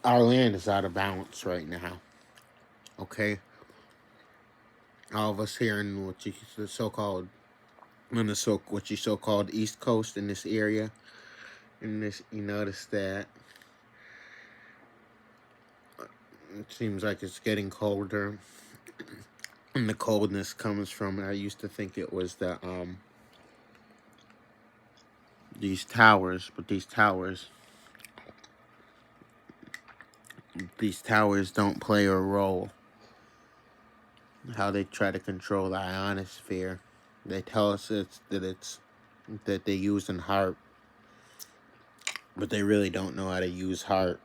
Our land is out of balance right now. Okay, all of us here in what you the so-called on the what you so-called East Coast in this area, in this, you notice that it seems like it's getting colder, and the coldness comes from. I used to think it was these towers, but these towers don't play a role. How they try to control the ionosphere. They tell us that they use in HARP, but they really don't know how to use HARP.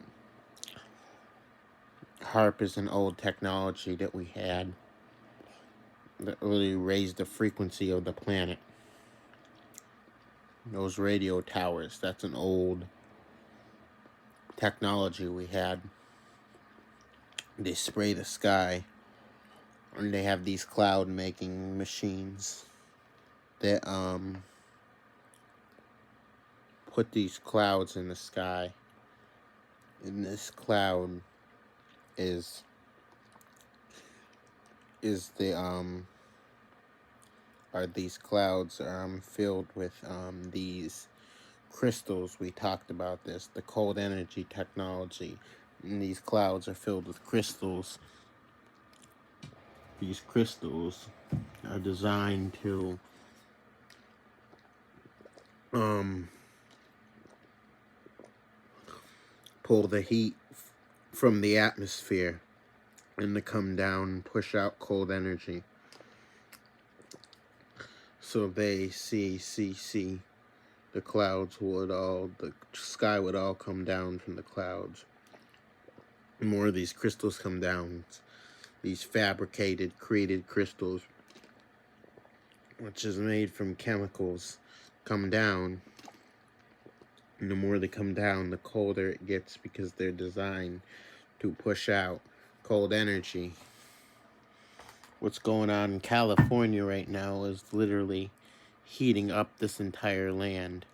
HARP is an old technology that we had that really raised the frequency of the planet. Those radio towers, that's an old technology we had. They spray the sky, and they have these cloud making machines that put these clouds in the sky. And this cloud is is the are these clouds filled with these crystals. We talked about this, the cold energy technology, and these clouds are filled with crystals. These crystals are designed to um, pull the heat from the atmosphere and to come down and push out cold energy. So they see the clouds would all, the sky would all come down from the clouds. More of these crystals come down, these fabricated, created crystals, which is made from chemicals, come down. And the more they come down, the colder it gets because they're designed to push out cold energy. What's going on in California right now is literally heating up this entire land.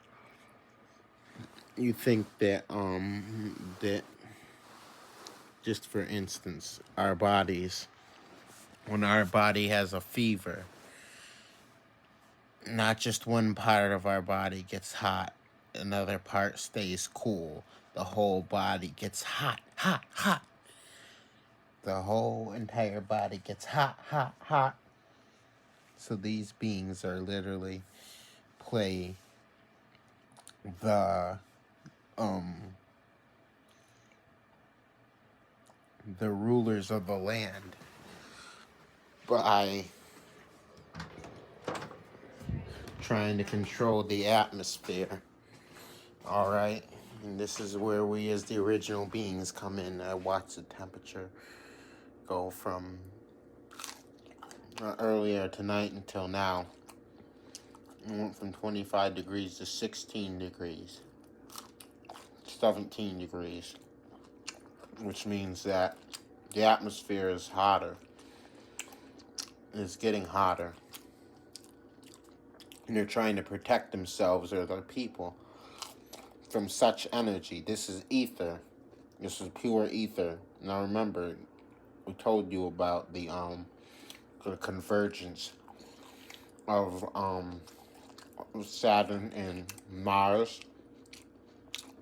You think that just for instance, our bodies, when our body has a fever, not just one part of our body gets hot, another part stays cool. The whole body gets hot, hot, hot. The whole entire body gets hot, hot, hot. So these beings are literally play the um the rulers of the land by trying to control the atmosphere. All right, and this is where we, as the original beings, come in. I watch the temperature go from earlier tonight until now. It went from 25 degrees to 16 degrees, 17 degrees, which means that the atmosphere is hotter. It's getting hotter. And they're trying to protect themselves or their people from such energy. This is ether. This is pure ether. Now remember, we told you about the convergence of Saturn and Mars,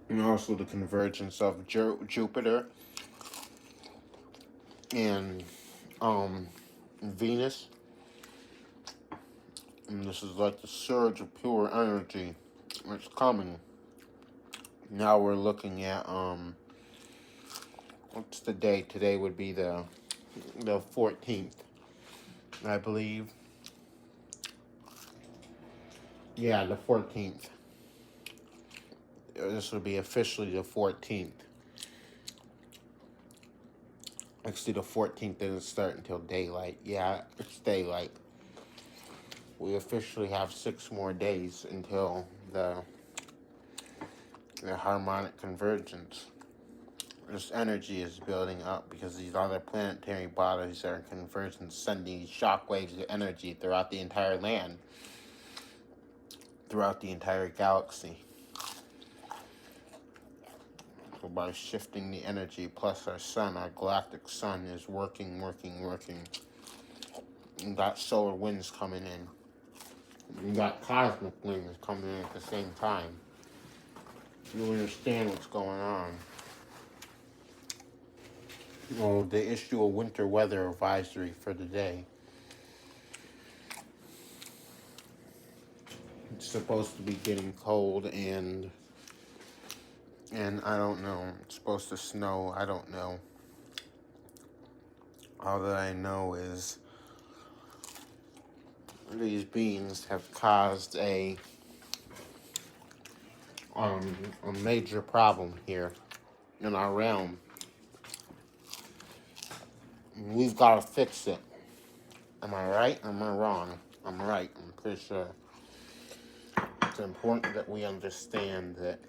and also the convergence of Jupiter and Venus. And this is like the surge of pure energy that's coming. Now we're looking at what's the date? Today would be the 14th, I believe. Yeah, the 14th. This will be officially the 14th. Actually, the 14th doesn't start until daylight. Yeah, it's daylight. We officially have 6 more days until the harmonic convergence. This energy is building up because these other planetary bodies are in convergence, sending shockwaves of energy throughout the entire land, throughout the entire galaxy. So by shifting the energy, plus our sun, our galactic sun is working. You got solar winds coming in. You got cosmic winds coming in at the same time. You understand what's going on. Well, they issue a winter weather advisory for the day. It's supposed to be getting cold and I don't know. It's supposed to snow. I don't know. All that I know is these beings have caused a major problem here in our realm. We've got to fix it. Am I right? Am I wrong? I'm right. I'm pretty sure. It's important that we understand that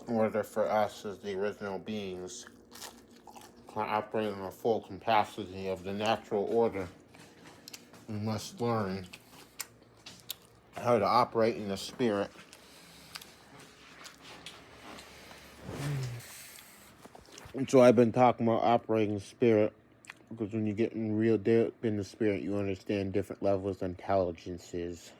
in order for us as the original beings to operate in the full capacity of the natural order, we must learn how to operate in the spirit. And so I've been talking about operating spirit because when you get in real depth in the spirit, you understand different levels of intelligences.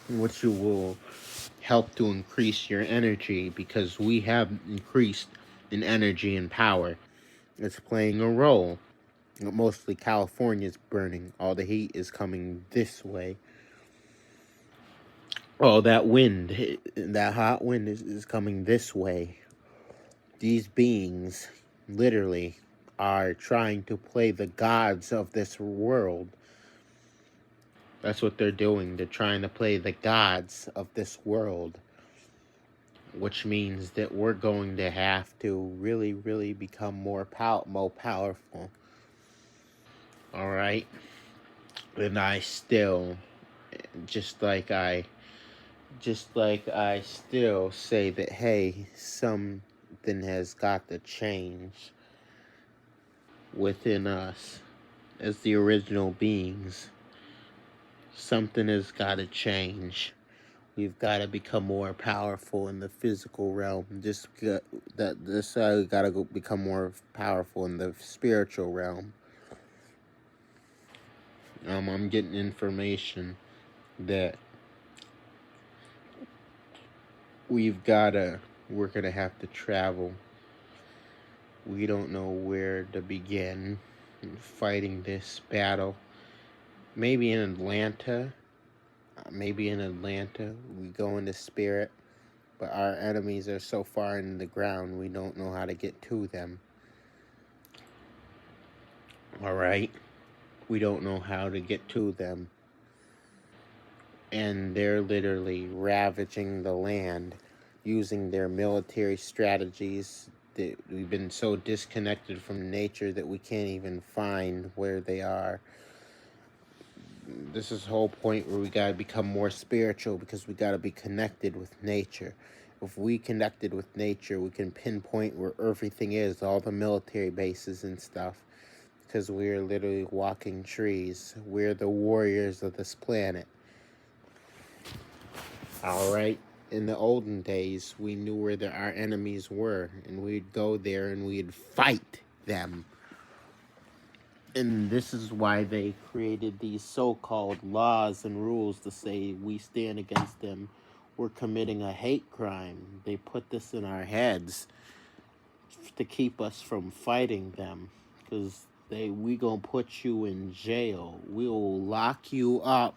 Which you will help to increase your energy because we have increased in energy and power. It's playing a role. Mostly California's burning. All the heat is coming this way. Oh, that wind, that hot wind is coming this way. These beings literally are trying to play the gods of this world. That's what they're doing. They're trying to play the gods of this world. Which means that we're going to have to really, really become more powerful. Alright? And I still, just like I still say that, hey, something has got to change within us as the original beings. Something has got to change. We've got to become more powerful in the physical realm. We got to become more powerful in the spiritual realm. I'm getting information that we're gonna have to travel. We don't know where to begin fighting this battle. Maybe in Atlanta. We go into spirit, but our enemies are so far in the ground, we don't know how to get to them. Alright? We don't know how to get to them. And they're literally ravaging the land using their military strategies. That we've been so disconnected from nature that we can't even find where they are. This is the whole point where we got to become more spiritual because we got to be connected with nature. If we connected with nature, we can pinpoint where everything is, all the military bases and stuff, because we're literally walking trees. We're the warriors of this planet. Alright? In the olden days, we knew where our enemies were, and we'd go there and we'd fight them. And this is why they created these so-called laws and rules to say we stand against them. We're committing a hate crime. They put this in our heads to keep us from fighting them, because we gonna put you in jail. We will lock you up,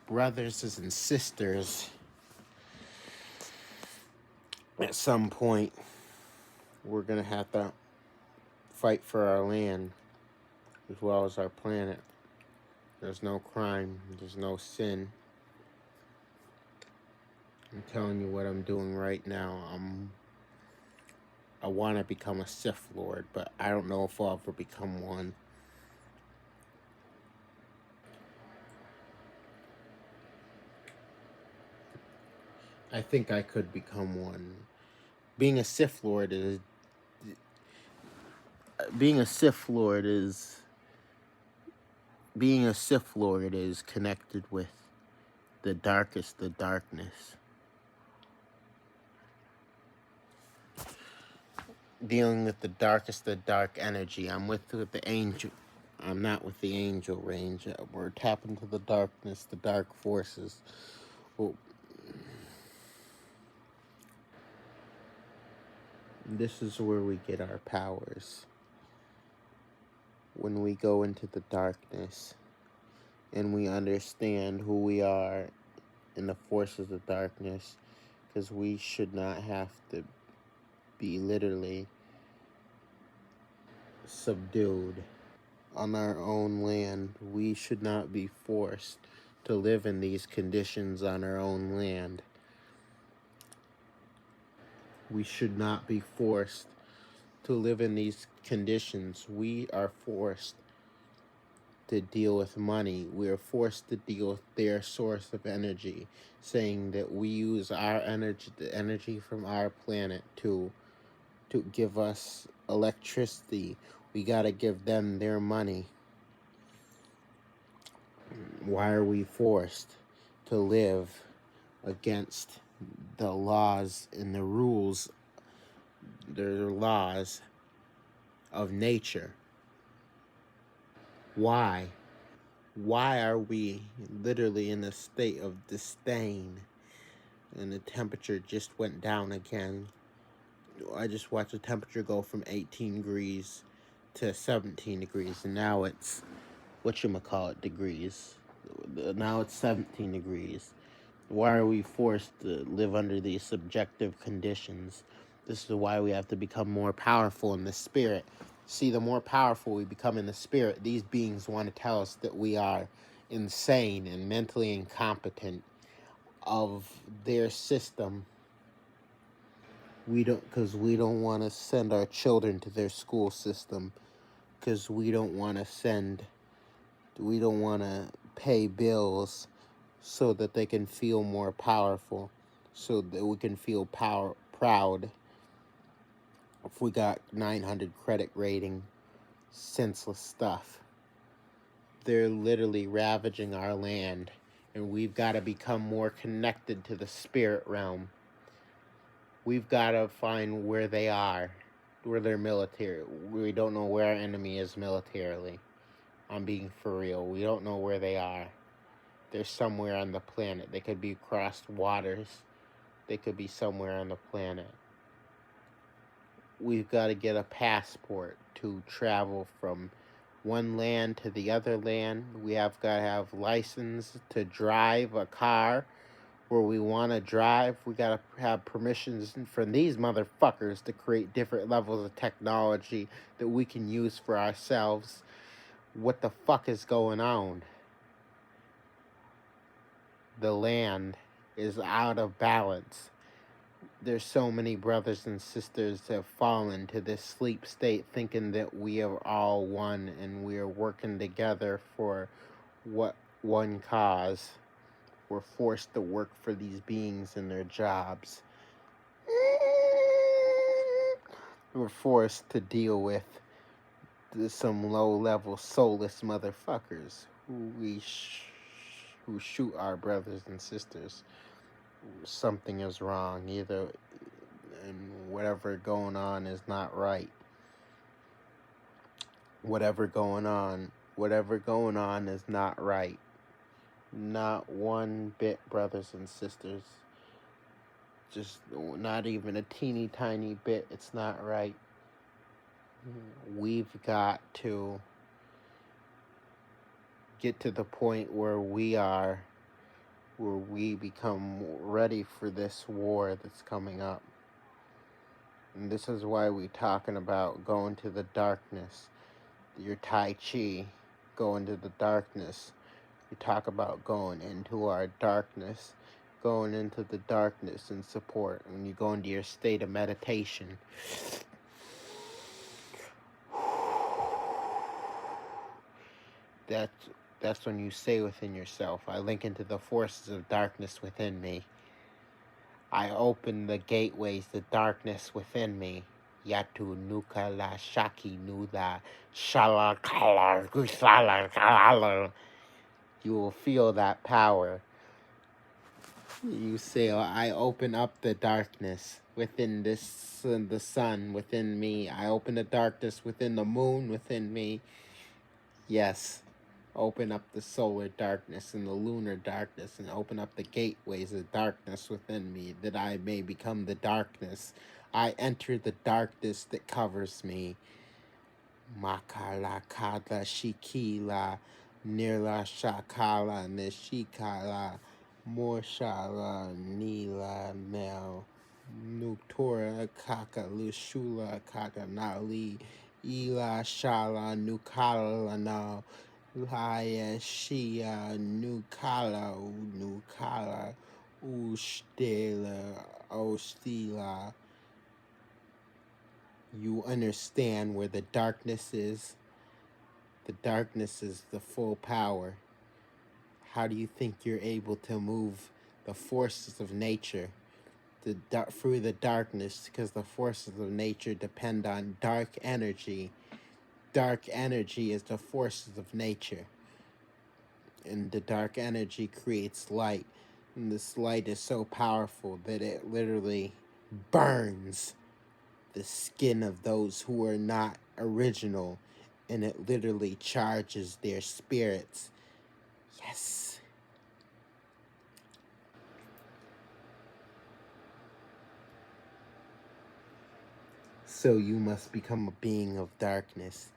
brothers and sisters. At some point, we're gonna have to fight for our land as well as our planet. There's no crime. There's no sin. I'm telling you what I'm doing right now. I want to become a Sith Lord, but I don't know if I'll ever become one. I think I could become one. Being a Sith Lord is being a Sith Lord is being a Sith Lord is connected with the darkest, the darkness. Dealing with the darkest, the dark energy. I'm with the angel. I'm not with the angel range. We're tapping to the darkness, the dark forces. Well, this is where we get our powers. When we go into the darkness and we understand who we are in the forces of darkness, because we should not have to be literally subdued on our own land. We should not be forced to live in these conditions on our own land. We should not be forced to live in these conditions. We are forced to deal with money. We are forced to deal with their source of energy, saying that we use our energy, the energy from our planet, to give us electricity. We gotta give them their money. Why are we forced to live against the laws and the rules, the laws of nature? Why? Why are we literally in a state of disdain? And the temperature just went down again. I just watched the temperature go from 18 degrees to 17 degrees, and now it's whatchamacallit degrees. Now it's 17 degrees. Why are we forced to live under these subjective conditions? This is why we have to become more powerful in the spirit. See, the more powerful we become in the spirit, these beings want to tell us that we are insane and mentally incompetent of their system. We don't want to send our children to their school system, because we don't want to pay bills so that they can feel more powerful, so that we can feel proud. If we got 900 credit rating, senseless stuff. They're literally ravaging our land, and we've got to become more connected to the spirit realm. We've got to find where they are, where they're military. We don't know where our enemy is militarily. I'm being for real. We don't know where they are. They're somewhere on the planet. They could be across waters. They could be somewhere on the planet. We've got to get a passport to travel from one land to the other land. We have got to have license to drive a car where we want to drive. We got to have permissions from these motherfuckers to create different levels of technology that we can use for ourselves. What the fuck is going on? The land is out of balance. There's so many brothers and sisters that have fallen to this sleep state, thinking that we are all one and we are working together for one cause. We're forced to work for these beings in their jobs. We're forced to deal with some low-level soulless motherfuckers who shoot our brothers and sisters. Something is wrong, either, and whatever going on is not right. Whatever going on is not right. Not one bit, brothers and sisters. Just not even a teeny tiny bit. It's not right. We've got to get to the point where we become ready for this war that's coming up. And this is why we're talking about going to the darkness. Your Tai Chi, go into the darkness. We talk about going into our darkness, going into the darkness in support. When you go into your state of meditation, that's when you say within yourself, I link into the forces of darkness within me. I open the gateways, the darkness within me. Yatu nuka la shaki nuda shala kala gusala kala. You will feel that power. You say, I open up the darkness within this, the sun within me. I open the darkness within the moon within me. Yes. Open up the solar darkness and the lunar darkness, and open up the gateways of darkness within me, that I may become the darkness. I enter the darkness that covers me. Makala kada shikila nirla shakala nishikala morshala nila nel nuktora kaka lushula kaka nali ila shala nukala na laya shia nukala ustela ostila. You understand where the darkness is. The darkness is the full power. How do you think you're able to move the forces of nature through the darkness? Because the forces of nature depend on dark energy. Dark energy is the forces of nature. And the dark energy creates light. And this light is so powerful that it literally burns the skin of those who are not original, and it literally charges their spirits. Yes. So you must become a being of darkness.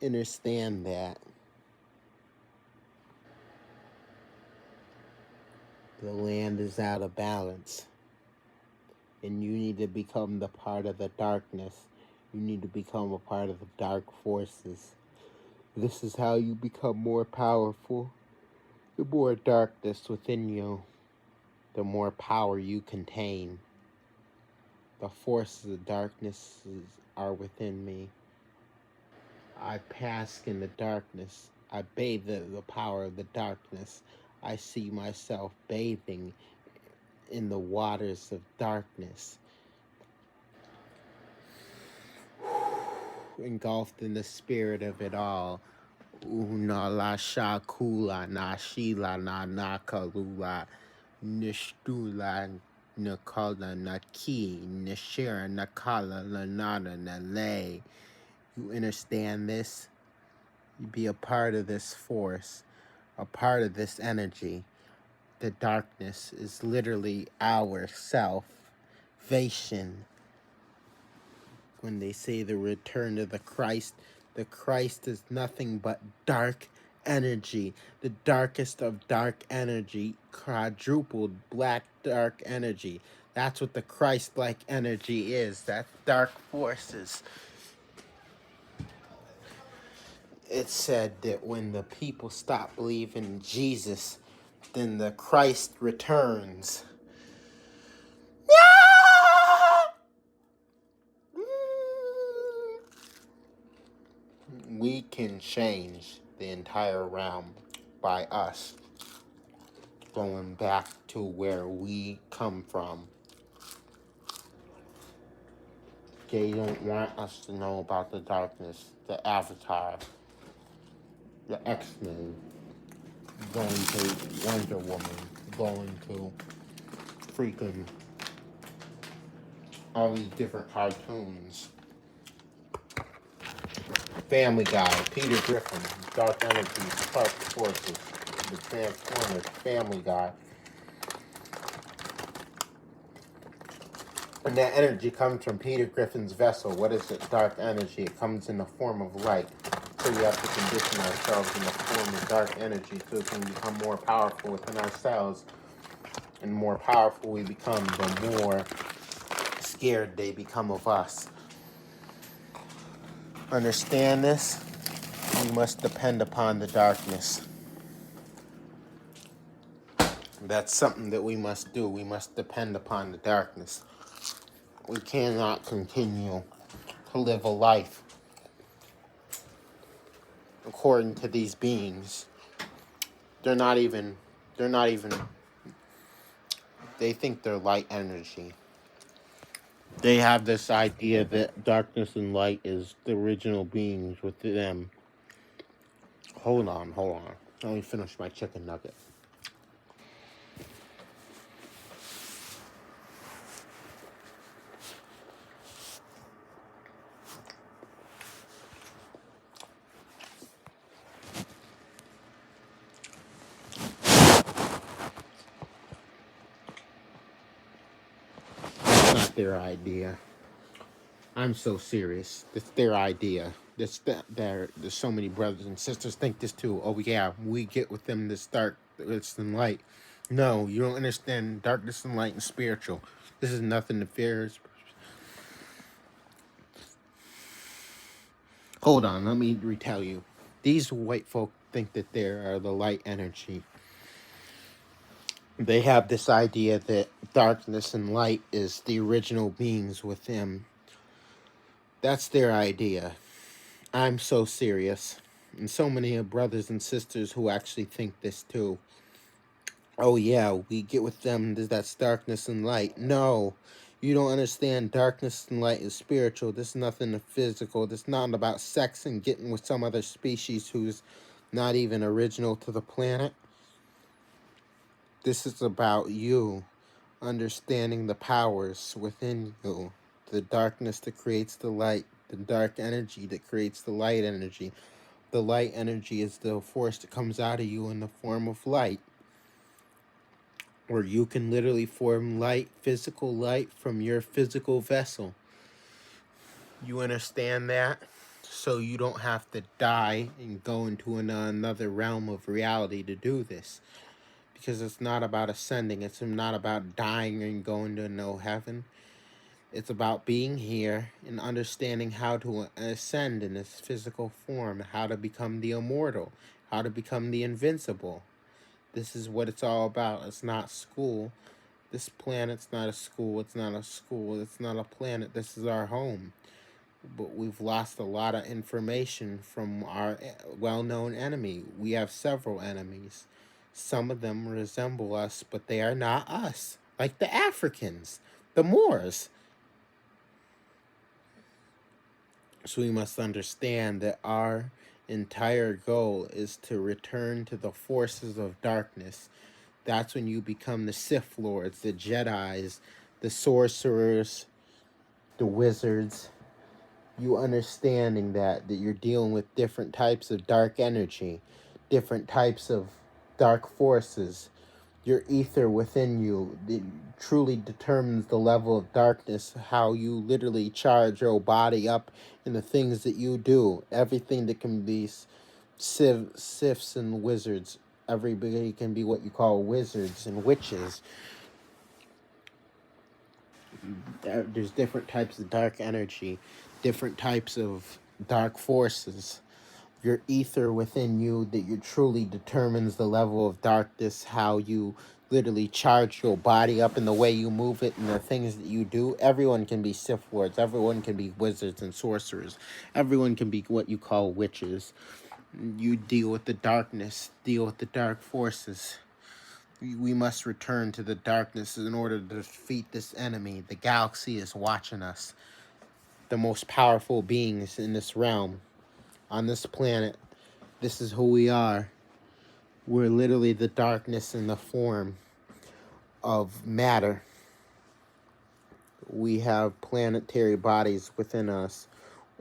Understand that. The land is out of balance, and you need to become the part of the darkness. You need to become a part of the dark forces. This is how you become more powerful. The more darkness within you, the more power you contain. The forces of darkness are within me. I bask in the darkness. I bathe in the power of the darkness. I see myself bathing in the waters of darkness, engulfed in the spirit of it all. Una la shakula na shila na nakalula nishtula nakala naki nishira nakala lanana nale. You understand this? You be a part of this force, a part of this energy. The darkness is literally our salvation. When they say the return of the Christ is nothing but dark energy. The darkest of dark energy, quadrupled black dark energy. That's what the Christ-like energy is. That's dark forces. It said that when the people stop believing in Jesus, then the Christ returns. We can change the entire realm by us going back to where we come from. They don't want us to know about the darkness, the Avatar, the X-Men, going to Wonder Woman, going to freaking all these different cartoons. Family Guy, Peter Griffin, Dark Energy, Spark Forces, the Transformers, Family Guy. And that energy comes from Peter Griffin's vessel. What is it? Dark energy. It comes in the form of light. So we have to condition ourselves in the form of dark energy so it can become more powerful within ourselves. And the more powerful we become, the more scared they become of us. Understand this? We must depend upon the darkness. That's something that we must do. We must depend upon the darkness. We cannot continue to live a life according to these beings. They're not even They think they're light energy. They have this idea that darkness and light is the original beings within them. Hold on. Let me finish my chicken nugget. It's not their idea. I'm so serious. It's their idea. There's so many brothers and sisters think this too. Oh yeah, we get with them this darkness and light. No, you don't understand darkness and light and spiritual. This is nothing to fear. Hold on, let me retell you. These white folk think that they are the light energy. They have this idea that darkness and light is the original beings within. That's their idea. I'm so serious. And so many brothers and sisters who actually think this too. Oh yeah, we get with them, that's darkness and light. No, you don't understand. Darkness and light is spiritual. This is nothing physical. This is not about sex and getting with some other species who's not even original to the planet. This is about you understanding the powers within you. The darkness that creates the light. The dark energy that creates the light energy. The light energy is the force that comes out of you in the form of light. Or you can literally form light, physical light, from your physical vessel. You understand that? So you don't have to die and go into another realm of reality to do this. Because it's not about ascending. It's not about dying and going to no heaven. It's about being here and understanding how to ascend in this physical form. How to become the immortal. How to become the invincible. This is what it's all about. It's not school. This planet's not a school. It's not a school. It's not a planet. This is our home. But we've lost a lot of information from our well-known enemy. We have several enemies. Some of them resemble us, but they are not us. Like the Africans, the Moors. So we must understand that our entire goal is to return to the forces of darkness. That's when you become the Sith Lords, the Jedis, the sorcerers, the wizards. You understanding that you're dealing with different types of dark energy, different types of dark forces. Your ether within you truly determines the level of darkness, how you literally charge your body up in the things that you do. Everything that can be sifs and wizards. Everybody can be what you call wizards and witches. There's different types of dark energy, different types of dark forces. Your ether within you that you truly determines the level of darkness, how you literally charge your body up in the way you move it and the things that you do. Everyone can be Sith Lords. Everyone can be wizards and sorcerers. Everyone can be what you call witches. You deal with the darkness, deal with the dark forces. We must return to the darkness in order to defeat this enemy. The galaxy is watching us. The most powerful beings in this realm, on this planet. This is who we are. We're literally the darkness in the form of matter. We have planetary bodies within us.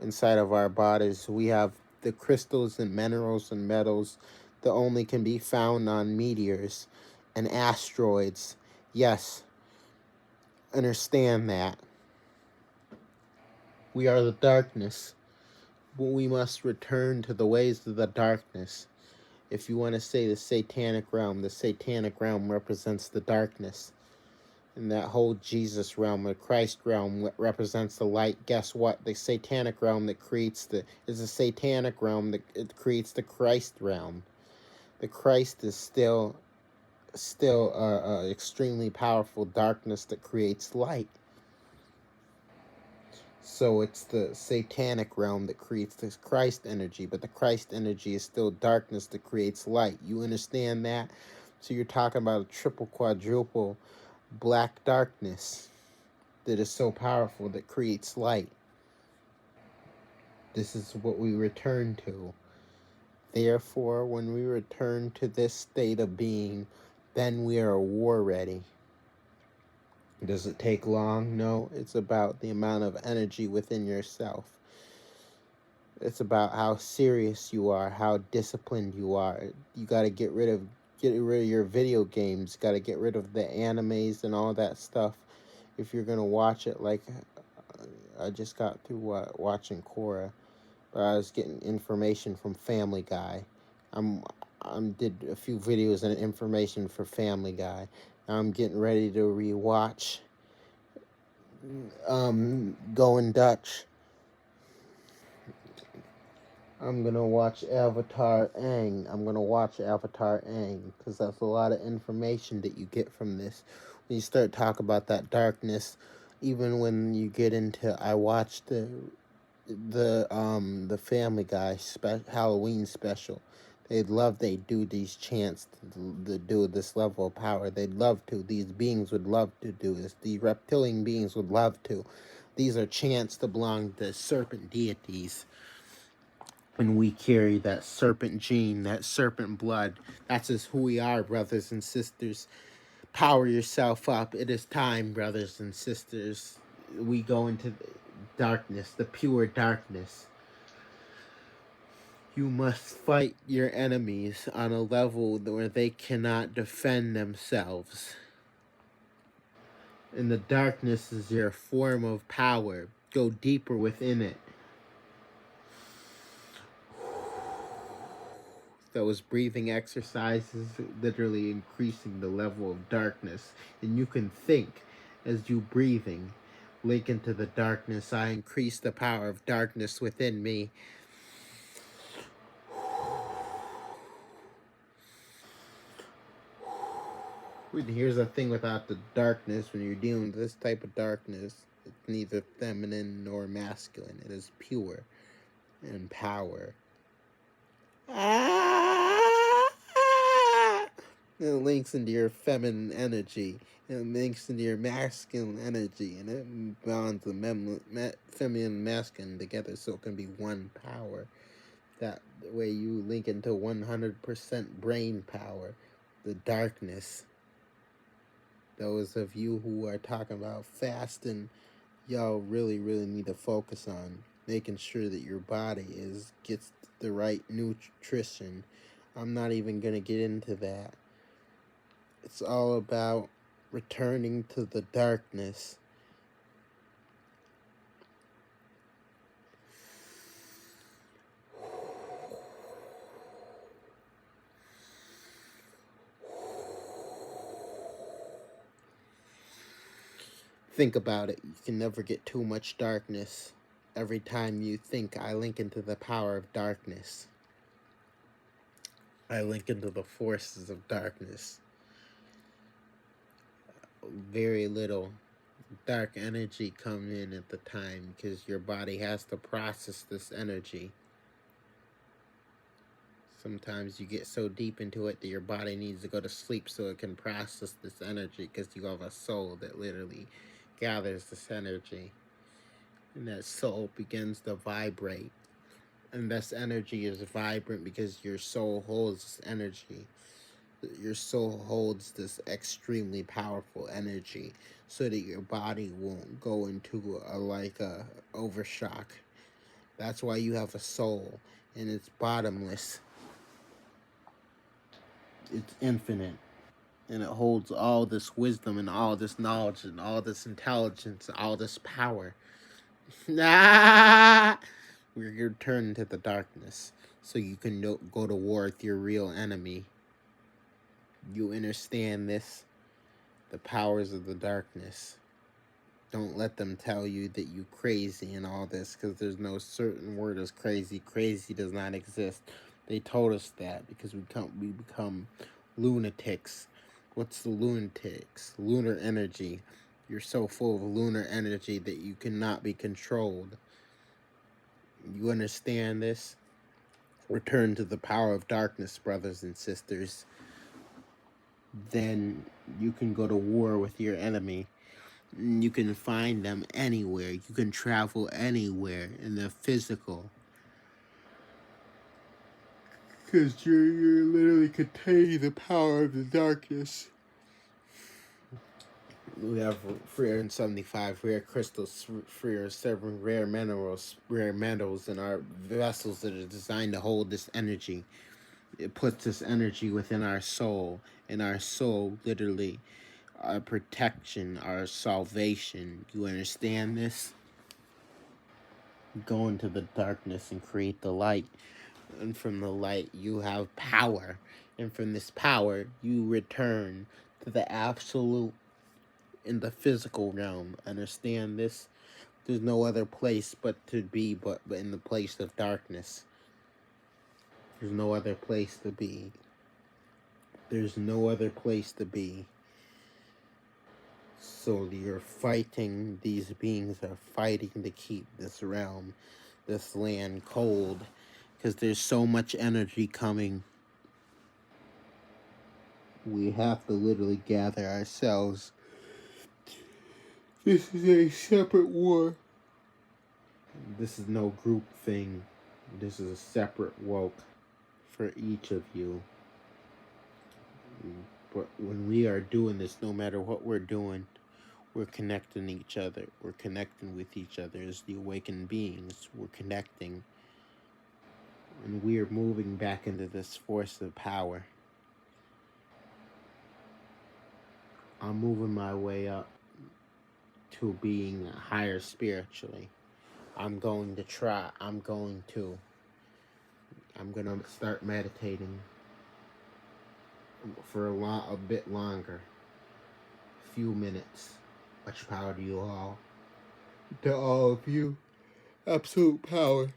Inside of our bodies, we have the crystals and minerals and metals that only can be found on meteors and asteroids. Yes, understand that. We are the darkness. But we must return to the ways of the darkness. If you want to say the satanic realm represents the darkness. And that whole Jesus realm, the Christ realm, represents the light. Guess what? The satanic realm that creates is a satanic realm that it creates the Christ realm. The Christ is still extremely powerful darkness that creates light. So it's the satanic realm that creates this Christ energy, but the Christ energy is still darkness that creates light. You understand that? So you're talking about a triple, quadruple black darkness that is so powerful that creates light. This is what we return to. Therefore, when we return to this state of being, then we are war ready. Does it take long? No, it's about the amount of energy within yourself. It's about how serious you are, how disciplined you are. You got to get rid of your video games. Got to get rid of the animes and all that stuff. If you're gonna watch it, like I just got through watching Korra, but I was getting information from Family Guy. I'm did a few videos and information for Family Guy. Now I'm getting ready to rewatch Going Dutch. I'm gonna watch Avatar Aang. I'm gonna watch Avatar Aang because that's a lot of information that you get from this. When you start talking about that darkness, even when you get into, I watched the Family Guy Halloween special. They do these chants to do this level of power. They'd love to. These beings would love to do this. These reptilian beings would love to. These are chants that belong to serpent deities. And we carry that serpent gene, that serpent blood. That's just who we are, brothers and sisters. Power yourself up. It is time, brothers and sisters. We go into darkness, the pure darkness. You must fight your enemies on a level where they cannot defend themselves. And the darkness is your form of power. Go deeper within it. Those breathing exercises literally increasing the level of darkness. And you can think as you breathing. Link into the darkness. I increase the power of darkness within me. And here's the thing about the darkness. When you're dealing with this type of darkness, it's neither feminine nor masculine. It is pure and power. It links into your feminine energy. It links into your masculine energy. And it bonds the feminine and masculine together so it can be one power. That way you link into 100% brain power. The darkness. Those of you who are talking about fasting, y'all really need to focus on making sure that your body gets the right nutrition. I'm not even going to get into that. It's all about returning to the darkness. Think about it. You can never get too much darkness. Every time you think, I link into the power of darkness. I link into the forces of darkness. Very little dark energy come in at the time because your body has to process this energy. Sometimes you get so deep into it that your body needs to go to sleep so it can process this energy because you have a soul that literally gathers this energy. And that soul begins to vibrate. And this energy is vibrant because your soul holds this energy. Your soul holds this extremely powerful energy so that your body won't go into a overshock. That's why you have a soul, and it's bottomless. It's infinite, and it holds all this wisdom and all this knowledge and all this intelligence and all this power. We're turning to the darkness so you can go to war with your real enemy. You understand this? The powers of the darkness. Don't let them tell you that you crazy and all this, because there's no certain word as crazy. Crazy does not exist. They told us that because we become lunatics. What's the lunatics? Lunar energy. You're so full of lunar energy that you cannot be controlled. You understand this? Return to the power of darkness, brothers and sisters. then you can go to war with your enemy. You can find them anywhere. You can travel anywhere in the physical. Because you're literally containing the power of the darkness. We have 375 rare crystals, 7 rare metals in our vessels that are designed to hold this energy. It puts this energy within our soul, and our soul, literally, our protection, our salvation. You understand this? Go into the darkness and create the light. And from the light, you have power. And from this power, you return to the absolute in the physical realm. Understand this? There's no other place but to be but in the place of darkness. There's no other place to be. There's no other place to be. So you're fighting, these beings are fighting to keep this realm, this land cold, because there's so much energy coming. We have to literally gather ourselves. This is a separate war. This is no group thing. This is a separate woke for each of you. But when we are doing this, no matter what we're doing, we're connecting each other. We're connecting with each other as the awakened beings. We're connecting. And we are moving back into this force of power. I'm moving my way up to being higher spiritually. I'm going to start meditating for a bit longer. A few minutes. Much power to you all. To all of you. Absolute power.